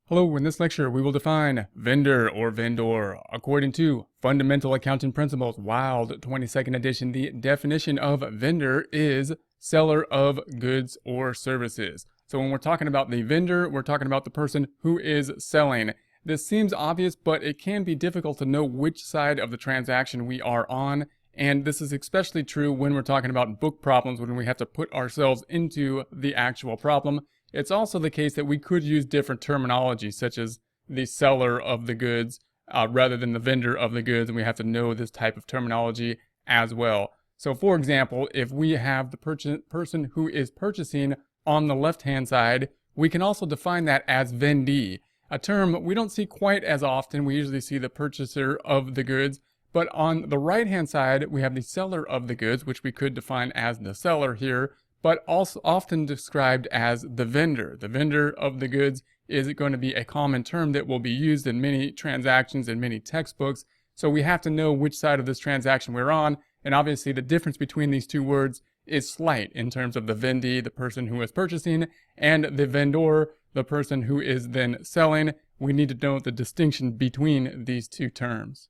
Hello, in this lecture we will define vendor or vendor according to Fundamental Accounting Principles, Wild 22nd edition. The definition of vendor is seller of goods or services. So when we're talking about the vendor, we're talking about the person who is selling. This seems obvious, but it can be difficult to know which side of the transaction we are on. And this is especially true when we're talking about book problems, when we have to put ourselves into the actual problem. It's also the case that we could use different terminology, such as the seller of the goods rather than the vendor of the goods, and we have to know this type of terminology as well. So for example, if we have the person who is purchasing on the left-hand side, we can also define that as vendee, a term we don't see quite as often. We usually see the purchaser of the goods, but on the right-hand side, we have the seller of the goods, which we could define as the seller here, but also often described as the vendor. The vendor of the goods is going to be a common term that will be used in many transactions and many textbooks. So we have to know which side of this transaction we're on. And obviously the difference between these two words is slight in terms of the vendee, the person who is purchasing, and the vendor, the person who is then selling. We need to know the distinction between these two terms.